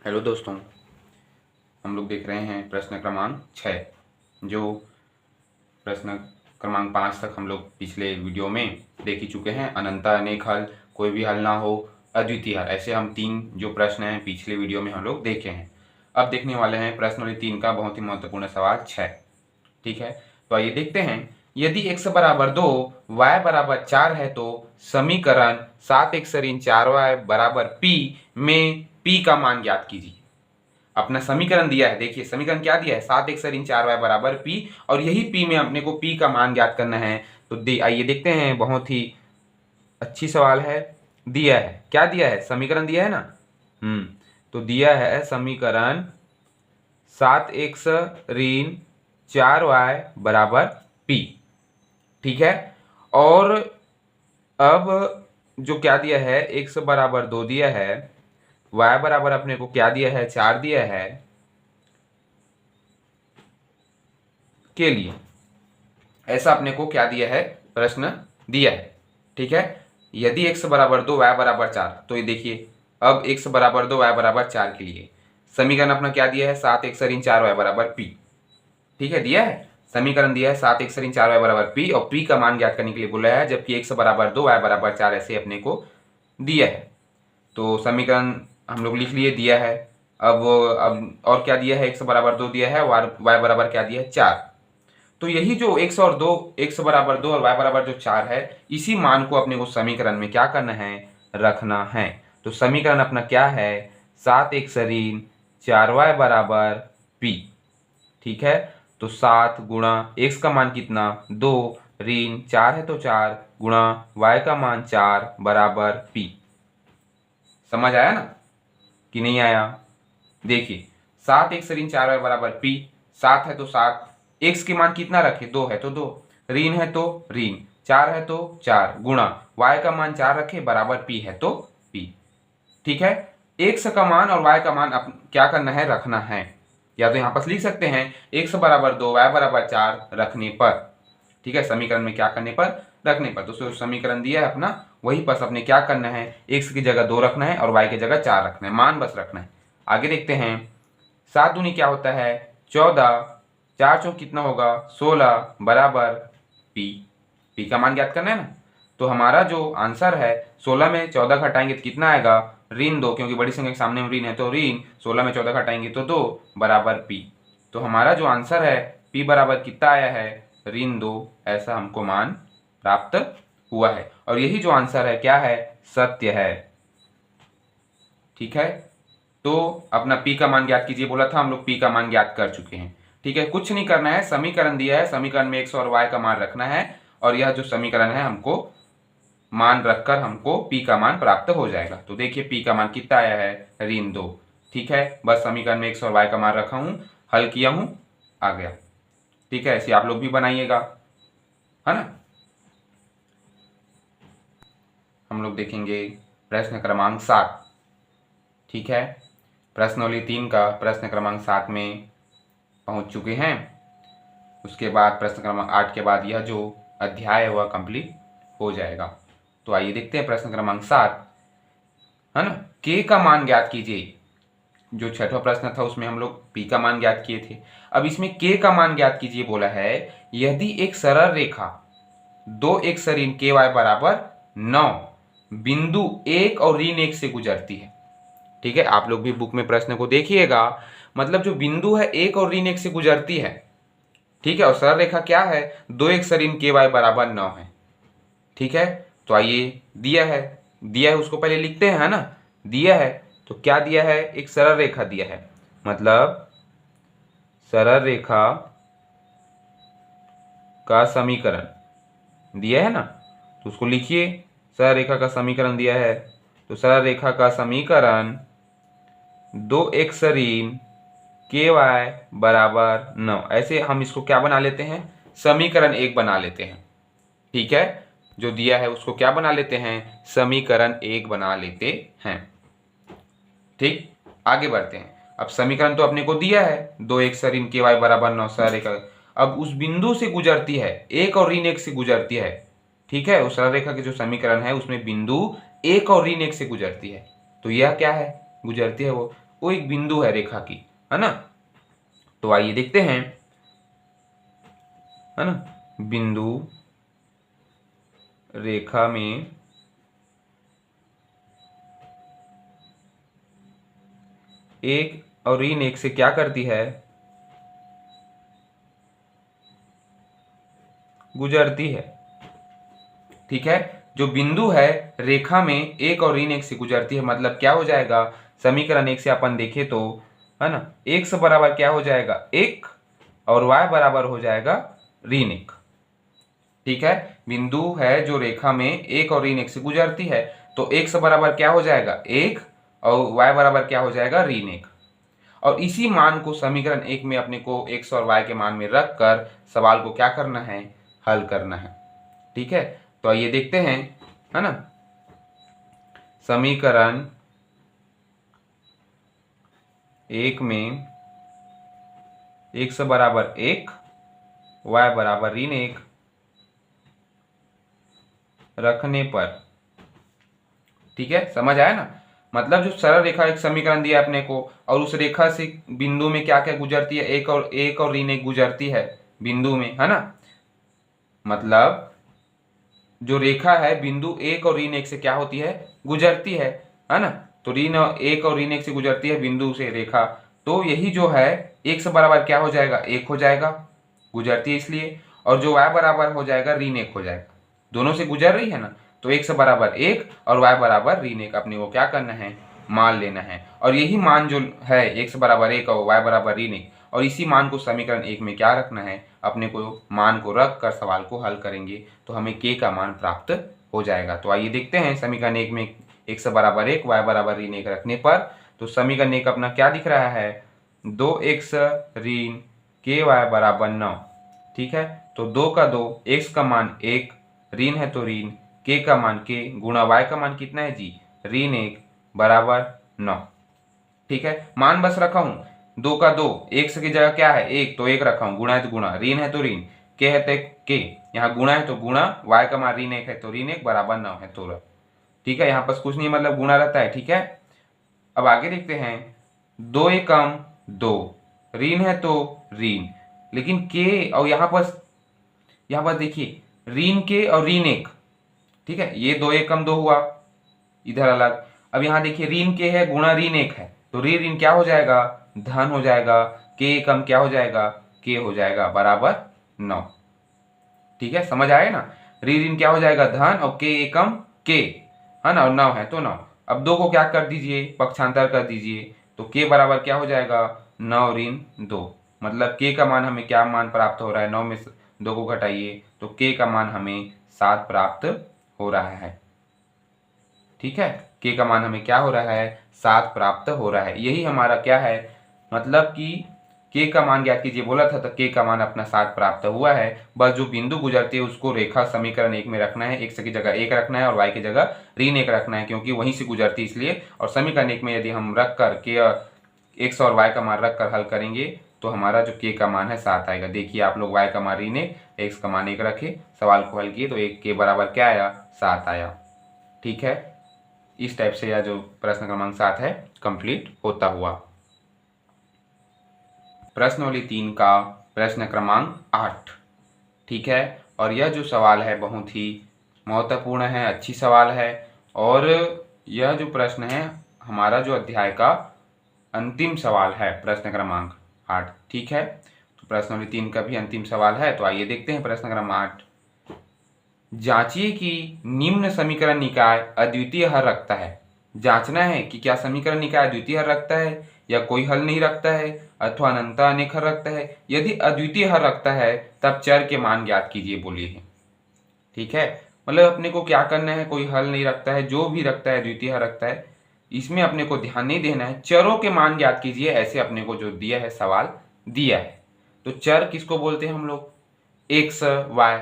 Hello दोस्तों, हम लोग देख रहे हैं प्रश्न क्रमांक 6। जो प्रश्न क्रमांक 5 तक हम लोग पिछले वीडियो में देख ही चुके हैं। अनंत अनेक हल, कोई भी हल ना हो, अद्वितीय हल, ऐसे हम 3 जो प्रश्न हैं पिछले वीडियो में हम लोग देखे हैं। अब देखने वाले हैं प्रश्न नंबर 3 का बहुत ही महत्वपूर्ण सवाल 6। ठीक है, तो आइए देखते हैं। यदि x बराबर 2 y बराबर 4 है तो समीकरण 7x ऋण 4y बराबर p में p का मान ज्ञात कीजिए। अपना समीकरण दिया है, देखिए समीकरण क्या दिया है, 7x ऋण 4y बराबर p, और यही p में अपने को p का मान ज्ञात करना है। तो आइए देखते हैं, बहुत ही अच्छी सवाल है। दिया है, क्या दिया है, समीकरण दिया है ना। तो दिया है समीकरण 7x ऋण 4y बराबर p। ठीक है, और अब जो क्या दिया है, x बराबर 2 दिया है, y बराबर अपने को क्या दिया है, 4 दिया है के लिए, ऐसा अपने को क्या दिया है, प्रश्न दिया है। ठीक है, यदि x बराबर 2 y बराबर 4, तो ये देखिए अब x बराबर 2 y बराबर 4 के लिए समीकरण अपना क्या दिया है, 7x ऋण 4y बराबर p। ठीक है, दिया है समीकरण, दिया है 7x ऋण 4y बराबर p, और p का मान ज्ञात करने के लिए बोला है, जबकि x बराबर 2 y बराबर 4 ऐसे अपने को दिया है। तो समीकरण हम लोग लिख लिए, दिया है। अब और क्या दिया है, x बराबर 2 दिया है, y बराबर क्या दिया है, 4। तो यही जो x और 2, x बराबर 2 और y बराबर जो 4 है, इसी मान को अपने को समीकरण में क्या करना है, रखना है। तो समीकरण अपना क्या है, 7x ऋण 4y बराबर p। ठीक है, तो 7 गुणा x का मान कितना, 2, ऋण 4 है तो 4, गुणा y का मान 4 बराबर p। समझ आया ना कि नहीं आया। देखिए 7x ऋण 4y बराबर p, 7 है तो 7, x के मान कितना रखे, 2 है तो 2, ऋण है तो ऋण, 4 है तो 4, गुणा y का मान 4 रखे बराबर p है तो p। ठीक है, x का मान और y का मान क्या करना है, रखना है। या तो यहाँ पर लिख सकते हैं x बराबर 2 y बराबर 4 रखने पर। ठीक है, समीकरण में क्या करने पर, रखने पर। तो समीकरण दिया है अपना, वही बस अपने क्या करना है, x की जगह 2 रखना है और y की जगह 4 रखना है, मान बस रखना है। आगे देखते हैं, 7 दूनी क्या होता है, 14, 4 चौक कितना होगा, 16 बराबर p। p का मान ज्ञात करना है ना। तो हमारा जो आंसर है, 16 में 14 घटाएंगे तो कितना आएगा, ऋण 2, क्योंकि बड़ी संख्या के सामने में ऋण है तो ऋण, 16 में 14 घटाएंगे तो 2 बराबर p। तो हमारा जो आंसर है, p बराबर कितना आया है, ऋण 2, ऐसा हमको मान प्राप्त हुआ है। और यही जो आंसर है क्या है, सत्य है। ठीक है, तो अपना p का मान ज्ञात कीजिए बोला था, हम लोग p का मान ज्ञात कर चुके हैं। ठीक है, कुछ नहीं करना है, समीकरण दिया है, समीकरण में x और y का मान रखना है, और यह जो समीकरण है हमको मान रखकर हमको p का मान प्राप्त हो जाएगा। तो देखिए p का मान कितना आया है, ऋण 2। ठीक है, बस समीकरण में x और y का मान रखा हूं, हल किया हूं, आ गया। ठीक है, ऐसे आप लोग भी बनाइएगा, है ना। हम लोग देखेंगे प्रश्न क्रमांक 7। ठीक है, प्रश्नावली 3 का प्रश्न क्रमांक 7 में पहुंच चुके हैं। उसके बाद प्रश्न क्रमांक 8 के बाद यह जो अध्याय है वह कंप्लीट हो जाएगा। तो आइए देखते हैं प्रश्न क्रमांक 7, है ना। k का मान ज्ञात कीजिए। जो छठवां प्रश्न था उसमें हम लोग p का मान ज्ञात किए थे, अब इसमें k का मान ज्ञात कीजिए बोला है। यदि एक सरल रेखा 2x ऋण ky बराबर 9 बिंदु 1 और ऋण 1 से गुजरती है। ठीक है, आप लोग भी बुक में प्रश्न को देखिएगा, मतलब जो बिंदु है 1 और ऋण 1 से गुजरती है। ठीक है, और सरल रेखा क्या है, 2x ऋण ky बराबर 9 है। ठीक है, तो आइए दिया है उसको पहले लिखते हैं, है ना। दिया है तो क्या दिया है, एक सरल रेखा दिया है, मतलब सरल रेखा का समीकरण दिया है ना, तो उसको लिखिए। सरल रेखा का समीकरण दिया है, तो सरल रेखा का समीकरण 2x ऋण ky बराबर 9, ऐसे हम इसको क्या बना लेते हैं, समीकरण 1 बना लेते हैं। ठीक है, जो दिया है उसको क्या बना लेते हैं, समीकरण 1 बना लेते हैं। ठीक, आगे बढ़ते हैं। अब समीकरण तो अपने को दिया है, 2x ऋण ky बराबर 9 सरल रेखा, अब उस बिंदु से गुजरती है, 1 और ऋण 1 से गुजरती है। ठीक है, उस सरल रेखा के जो समीकरण है उसमें बिंदु 1 और ऋण 1 से गुजरती है, तो यह क्या है, गुजरती है वो, वो एक बिंदु है रेखा की, है ना। तो आइए देखते हैं, है ना, बिंदु रेखा में एक और ऋण एक से क्या करती है, गुजरती है। ठीक है, जो बिंदु है रेखा में एक और ऋण एक से गुजरती है, मतलब क्या हो जाएगा, समीकरण एक से अपन देखें तो, है ना, x बराबर क्या हो जाएगा, एक, और y बराबर हो जाएगा ऋण एक। ठीक है, बिंदु है जो रेखा में एक और ऋण एक से गुजरती है, तो x बराबर क्या हो जाएगा, एक, और y बराबर क्या हो जाएगा, ऋण एक। और इसी मान को समीकरण एक में अपने को x और y के मान में रख कर सवाल को क्या करना है, हल करना है। ठीक है, तो आइए देखते हैं, है ना, समीकरण एक में x बराबर एक, y बराबर ऋण एक रखने पर, ठीक है, समझ आया ना। मतलब जो सरल रेखा एक समीकरण दिया अपने को, और उस रेखा से बिंदु में क्या क्या गुजरती है, एक और ऋण एक गुजरती है बिंदु में, है ना। मतलब जो रेखा है बिंदु एक और ऋण एक से क्या होती है, गुजरती है ना। तो ऋण एक और ऋण एक से गुजरती है बिंदु से रेखा, तो यही जो है x बराबर क्या हो जाएगा, एक हो जाएगा, गुजरती है इसलिए, और जो y बराबर हो जाएगा ऋण एक हो जाएगा, दोनों से गुजर रही है ना। तो x बराबर एक और y बराबर ऋण एक अपने को क्या करना है, मान लेना है। और यही मान जो है x बराबर एक और y बराबर ऋण एक, और इसी मान को समीकरण एक में क्या रखना है, अपने को मान को रख कर सवाल को हल करेंगे तो हमें k का मान प्राप्त हो जाएगा। तो आइए देखते हैं समीकरण एक में x बराबर एक, y बराबर ऋण एक रखने पर, तो समीकरण एक अपना क्या दिख रहा है, 2x ऋण ky बराबर 9। ठीक है, तो 2 का 2, x का मान 1, ऋण है तो ऋण, k का मान k गुणा y का मान कितना है जी, ऋण 1 बराबर 9। ठीक है, मान बस रखा हूं, 2 का 2, x की जगह क्या है, 1, तो 1 रखा हूं, गुणा है तो गुणा, ऋण है तो ऋण, k है तो k, यहाँ गुणा है तो गुणा, y का मान ऋण 1 है तो ऋण 1 बराबर 9 है तो। ठीक है, यहाँ पर कुछ नहीं, मतलब गुणा रहता है। ठीक है, अब आगे देखते हैं, 2 एकम 2, ऋण है तो ऋण, लेकिन k और यहाँ पर देखिए ऋण k और ऋण 1, ठीक है, ये 2 एकम 2 हुआ इधर अलग। अब यहाँ देखिए ऋण k है गुणा ऋण 1 है, तो ऋण ऋण क्या हो जाएगा, धन हो जाएगा, k एकम क्या हो जाएगा, k हो जाएगा बराबर 9। ठीक है, समझ आए ना, ऋण ऋण क्या हो जाएगा, धन, और k एकम k, है ना, और 9 है तो 9। अब 2 को क्या कर दीजिए, पक्षांतर कर दीजिए, तो k बराबर क्या हो जाएगा, 9 ऋण 2, मतलब k का मान हमें क्या मान प्राप्त हो रहा है, 9 में 2 को घटाइए तो k का मान हमें 7 प्राप्त हो रहा है। ठीक है, k का मान हमें क्या हो रहा है, 7 प्राप्त हो रहा है। यही हमारा क्या है, मतलब कि k का मान ज्ञात कीजिए बोला था, तो k का मान अपना 7 प्राप्त हुआ है। बस जो बिंदु गुजरती है उसको रेखा समीकरण एक में रखना है, x की जगह 1 रखना है और y की जगह ऋण 1 रखना है, क्योंकि वहीं से गुजरती इसलिए। और समीकरण एक में यदि हम रख कर k x और y का मान रख कर हल करेंगे तो हमारा जो k का मान है 7 आएगा। देखिए आप लोग y का मान ऋण 1, x का मान 1 रखे, सवाल को हल किए तो एक k बराबर क्या आया, 7 आया। ठीक है, इस टाइप से यह जो प्रश्न क्रमांक 7 है कंप्लीट होता हुआ। प्रश्नावली 3 का प्रश्न क्रमांक 8। ठीक है, और यह जो सवाल है बहुत ही महत्वपूर्ण है, अच्छी सवाल है, और यह जो प्रश्न है हमारा जो अध्याय का अंतिम सवाल है, प्रश्न क्रमांक 8। ठीक है, तो प्रश्नावली 3 का भी अंतिम सवाल है। तो आइए देखते हैं प्रश्न क्रमांक 8। जांचिए कि निम्न समीकरण निकाय अद्वितीय हल रखता है। जांचना है कि क्या समीकरण निकाय अद्वितीय हल रखता है या कोई हल नहीं रखता है, अथवा अनंत अनेक हल रखता है। यदि अद्वितीय हल रखता है तब चर के मान ज्ञात कीजिए, बोलिए। ठीक है, मतलब अपने को क्या करना है, कोई हल नहीं रखता है, जो भी रखता है अद्वितीय हल रखता है, इसमें अपने को ध्यान नहीं देना है, चरों के मान ज्ञात कीजिए, ऐसे अपने को जो दिया है सवाल दिया है। तो चर किसको बोलते हैं हम लोग, एक्स वाई,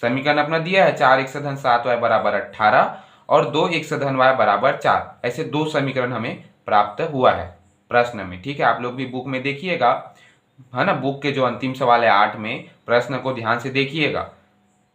समीकरण अपना दिया है 4x धन 7y बराबर 18 और 2x धन y बराबर 4, ऐसे दो समीकरण हमें प्राप्त हुआ है प्रश्न में। ठीक है, आप लोग भी बुक में देखिएगा, है ना, बुक के जो अंतिम सवाल है 8 में, प्रश्न को ध्यान से देखिएगा।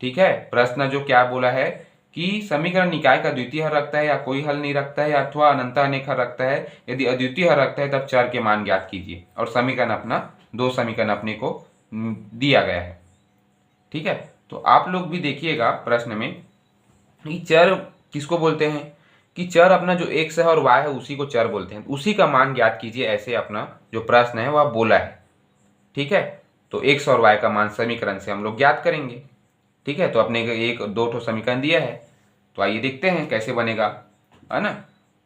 ठीक है, प्रश्न जो क्या बोला है कि समीकरण निकाय का द्वितीय हल रखता है या कोई हल नहीं रखता है अथवा अनंत अनेक हल रखता है। यदि अद्वितीय हल रखता है तब चर के मान ज्ञात कीजिए और समीकरण अपना दो समीकरण अपने को दिया गया है। ठीक है, तो आप लोग भी देखिएगा प्रश्न में कि चर किसको बोलते हैं कि चर अपना जो x है और y है उसी को चर बोलते हैं, उसी का मान ज्ञात कीजिए, ऐसे अपना जो प्रश्न है वह बोला है। ठीक है, तो x और y का मान समीकरण से हम लोग ज्ञात करेंगे। ठीक है, तो अपने एक दो ठो समीकरण दिया है, तो आइए देखते हैं कैसे बनेगा, है ना।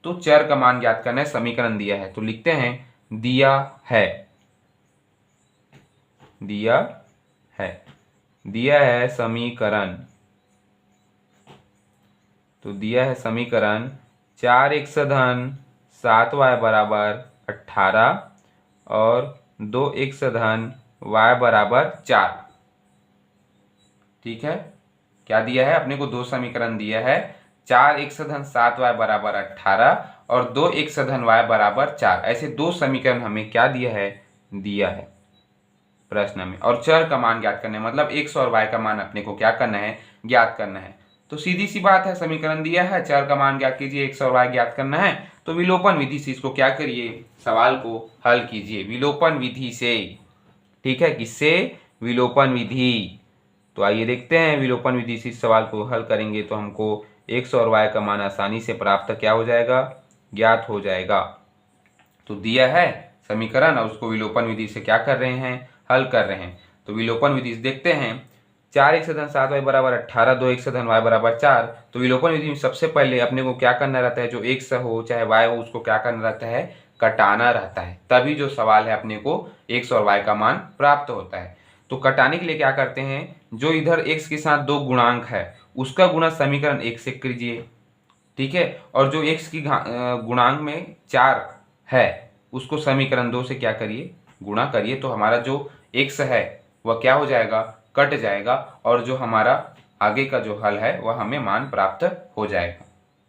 तो चर का मान ज्ञात करना है, समीकरण दिया है, तो लिखते हैं दिया है, दिया है, दिया है समीकरण, तो दिया है समीकरण 4x धन 7y बराबर 18 और 2x धन y बराबर 4। ठीक है, क्या दिया है अपने को, दो समीकरण दिया है, 4x धन 7y बराबर 18 और 2x धन y बराबर 4। ऐसे दो समीकरण हमें क्या दिया है, दिया है प्रश्न में, और चर का मान ज्ञात करना है, मतलब x और y का मान अपने को क्या करना है, ज्ञात करना है। तो सीधी सी बात है, समीकरण दिया है, चर का मान ज्ञात कीजिए, x और y ज्ञात करना है, तो विलोपन विधि से इसको क्या करिए, सवाल को हल कीजिए विलोपन विधि से। ठीक है, किससे, विलोपन विधि। तो आइए देखते हैं विलोपन विधि से इस सवाल को हल करेंगे तो हमको x और y का मान आसानी से प्राप्त क्या हो जाएगा, ज्ञात हो जाएगा। तो दिया है समीकरण और उसको विलोपन विधि से क्या कर रहे हैं, हल कर रहे हैं। तो विलोपन विधि से देखते हैं, 4x धन 7y बराबर 18, 2x धन y बराबर 4। तो विलोपन विधि में सबसे पहले अपने को क्या करना रहता है, जो x हो चाहे y हो उसको क्या करना रहता है, कटाना रहता है, तभी जो सवाल है अपने को x और y का मान प्राप्त होता है। तो कटाने के लिए क्या करते हैं, जो इधर x के साथ दो गुणांक है उसका गुणा समीकरण 1 से कीजिए। ठीक है, और जो x की गुणांक में 4 है उसको समीकरण 2 से क्या करिए, गुणा करिए, तो हमारा जो x है वह क्या हो जाएगा, कट जाएगा, और जो हमारा आगे का जो हल है वह हमें मान प्राप्त हो जाएगा।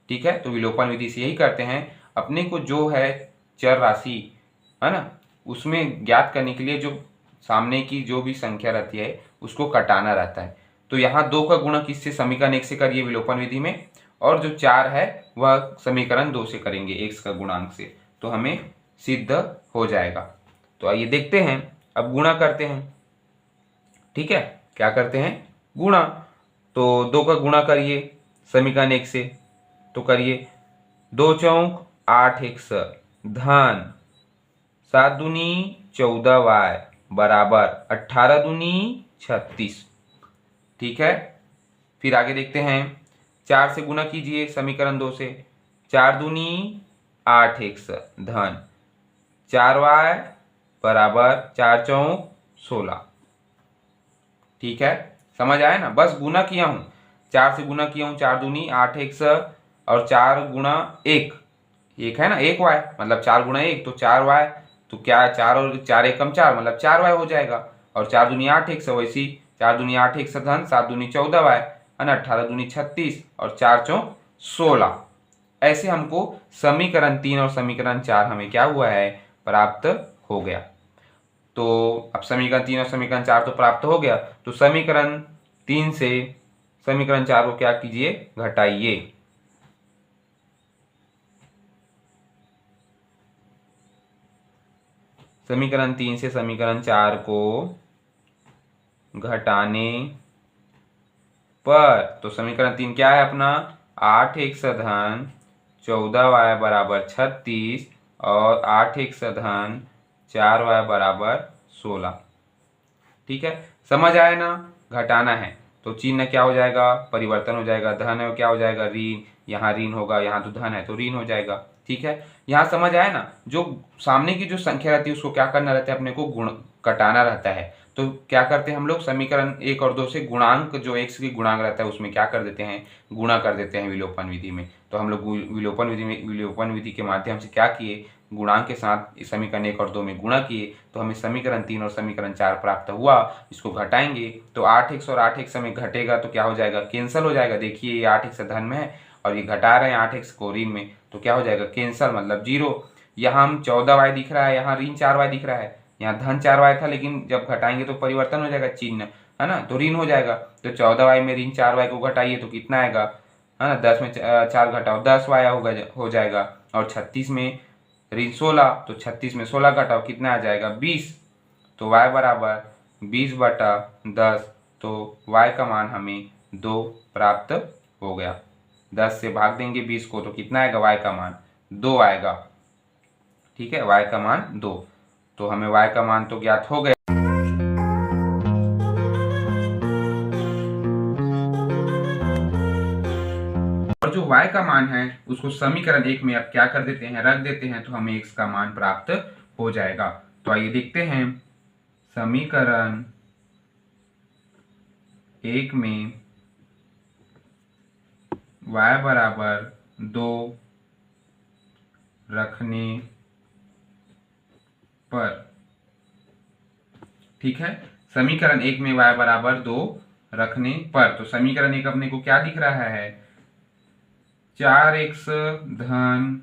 ठीक है, तो विलोपन विधि से यही करते हैं, अपने को जो है चर राशि है ना उसमें ज्ञात करने के लिए जो सामने की जो भी संख्या रहती है उसको कटाना रहता है। तो यहाँ 2 का गुणा किससे, समीकरण 1 से करिए विलोपन विधि में, और जो 4 है वह समीकरण 2 से करेंगे x का गुणांक से, तो हमें सिद्ध हो जाएगा। तो आइए देखते हैं, अब गुणा करते हैं। ठीक है, क्या करते हैं, गुणा। तो 2 का गुणा करिए समीकरण 1 से, तो करिए 2 चौक 8x धन 7 दूनी 14y बराबर 18 दूनी 36। ठीक है, फिर आगे देखते हैं, 4 से गुणा कीजिए समीकरण 2 से, 4 दूनी 8x धन 4y बराबर 4 चौक 16। ठीक है, समझ आया ना, बस गुणा किया हूँ, 4 से गुणा किया हूँ, 4 दूनी 8x और 4 गुणा 1 है ना 1y, मतलब 4 गुणा 1 तो 4y, तो क्या 4 और 4 एकम 4 मतलब 4y हो जाएगा, और 4 दूनी 8x वैसी 4 दूनी 8x धन 7 दूनी 14y है ना, 18 दूनी 36 और 4 चौक 16। ऐसे हमको समीकरण 3 और समीकरण 4 हमें क्या हुआ है, प्राप्त हो गया। तो अब समीकरण 3 और समीकरण 4 तो प्राप्त हो गया, तो समीकरण 3 से समीकरण 4 को क्या कीजिए, घटाइए। समीकरण 3 से समीकरण 4 को घटाने पर, तो समीकरण 3 क्या है अपना, 8x धन 14y बराबर 36 और 8x धन 4y बराबर 16। ठीक है, समझ आया ना, घटाना है तो चिन्ह क्या हो जाएगा, परिवर्तन हो जाएगा, धन है क्या हो जाएगा, ऋण, यहाँ ऋण होगा, यहाँ तो धन है तो ऋण हो जाएगा। ठीक है, यहाँ समझ आया ना, जो सामने की जो संख्या रहती है उसको क्या करना रहता है, अपने को गुण कटाना रहता है। तो क्या करते हैं हम लोग, समीकरण 1 और 2 से गुणांक जो x की गुणांक रहता है उसमें क्या कर देते हैं, गुणा कर देते हैं विलोपन विधि में। तो हम लोग विलोपन विधि के माध्यम से क्या किए, गुणांक के साथ समीकरण 1 और 2 में गुणा किए, तो हमें समीकरण 3 और समीकरण 4 प्राप्त हुआ। इसको घटाएंगे तो 8x और 8x में घटेगा तो क्या हो जाएगा, कैंसल हो जाएगा। देखिए ये 8x धन में है और ये घटा रहे हैं 8x को ऋण में, तो क्या हो जाएगा, कैंसल मतलब 0। यहाँ हम 14y दिख रहा है, यहाँ ऋण 4y दिख रहा है, यहाँ धन 4y था, लेकिन जब घटाएंगे तो परिवर्तन हो जाएगा चिन्ह, है ना, तो ऋण हो जाएगा। तो 14y में ऋण 4y को घटाइए तो कितना आएगा, है ना, 10 में 4 घटाओ 10 वाया हो जाएगा, और 36 में ऋण 16, तो 36 में 16 घटाओ कितना आ जाएगा 20, तो y बराबर 20/10, तो y का मान हमें 2 प्राप्त हो गया। 10 से भाग देंगे 20 को तो कितना आएगा, y का मान 2 आएगा। ठीक है, y का मान 2, तो हमें y का मान तो ज्ञात हो गया। और जो y का मान है उसको समीकरण 1 में अब क्या कर देते हैं, रख देते हैं, तो हमें x का मान प्राप्त हो जाएगा। तो आइए देखते हैं, समीकरण 1 में y बराबर 2 रखने पर, ठीक है, समीकरण 1 में y बराबर 2 रखने पर, तो समीकरण 1 अपने को क्या दिख रहा है, 4x धन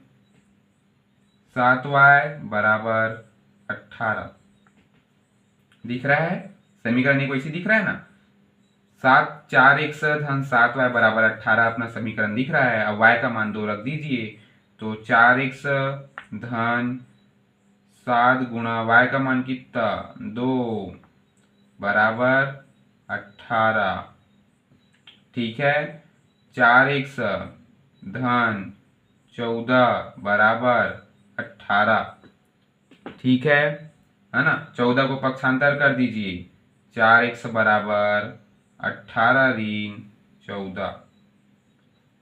7y बराबर 18 दिख रहा है। समीकरण 1 वैसे दिख रहा है ना, 4x धन 7y बराबर 18 अपना समीकरण दिख रहा है। अब y का मान 2 रख दीजिए, तो 4x धन 7 गुणा y का मान कितना 2 बराबर 18, ठीक है, 4x धन 14 बराबर 18, ठीक है ना, 14 को पक्षांतर कर दीजिए, 4x बराबर 18 ऋण 14,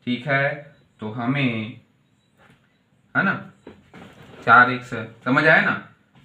ठीक है, तो हमें, है ना, 4x समझ आया ना,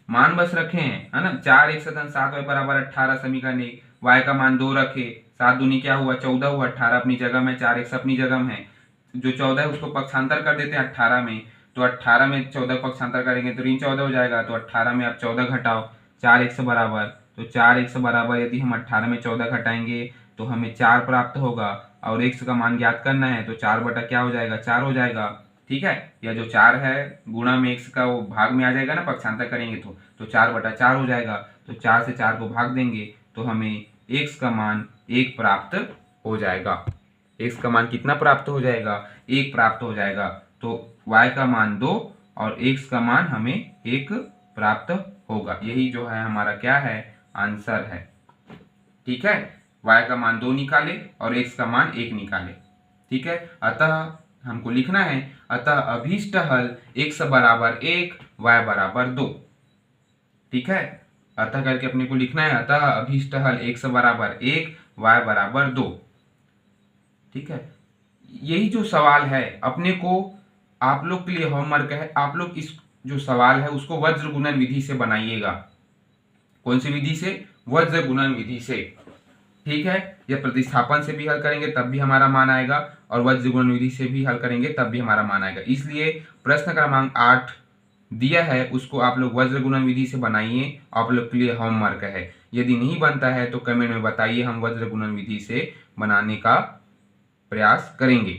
मान बस रखे हैं, है ना, 4x धन 7y बराबर 18 समीकरण 1, y का मान 2 रखे, 7 दूनी क्या हुआ 14 हुआ, 18 अपनी जगह में, 4x अपनी जगह में, जो 14 है उसको पक्षांतर कर देते हैं 18 में, तो 18 में 14 पक्षांतर करेंगे तो ऋण 14 हो जाएगा, तो 18 में आप 14 घटाओ 4x बराबर, तो 4x बराबर यदि हम 18 में 14 घटाएंगे तो हमें 4 प्राप्त होगा, और x का मान ज्ञात करना है, तो 4 बटा क्या हो जाएगा 4 हो जाएगा, ठीक है, यह जो 4 है गुणा में x का वो भाग में आ जाएगा ना, पक्षांतर करेंगे तो 4 बटा 4 हो जाएगा, तो 4 से 4 को भाग देंगे तो हमें x का मान 1 प्राप्त हो जाएगा। x का मान कितना प्राप्त हो जाएगा 1 प्राप्त हो जाएगा, तो y का मान 2 और x का मान हमें 1 प्राप्त होगा। यही जो है हमारा क्या है आंसर है, ठीक है, y का मान 2 निकाले और x का मान 1 निकाले, ठीक है, अतः हमको लिखना है, अतः अभीष्ट हल x बराबर 1 y बराबर 2, ठीक है, अतः करके अपने को लिखना है, अतः अभीष्ट हल x बराबर 1 y बराबर 2, ठीक है। यही जो सवाल है अपने को, आप लोग के लिए होमवर्क है, आप लोग इस जो सवाल है उसको वज्र गुणन विधि से बनाइएगा। कौन सी विधि से, वज्र गुणन विधि से, ठीक है, यह प्रतिस्थापन से भी हल करेंगे तब भी हमारा मान आएगा, और वज्र गुणन विधि से भी हल करेंगे तब भी हमारा मान आएगा। इसलिए प्रश्न क्रमांक 8 दिया है उसको आप लोग वज्र गुणन विधि से बनाइए, आप लोग के लिए होमवर्क है। यदि नहीं बनता है तो कमेंट में बताइए, हम वज्र गुणन विधि से बनाने का प्रयास करेंगे।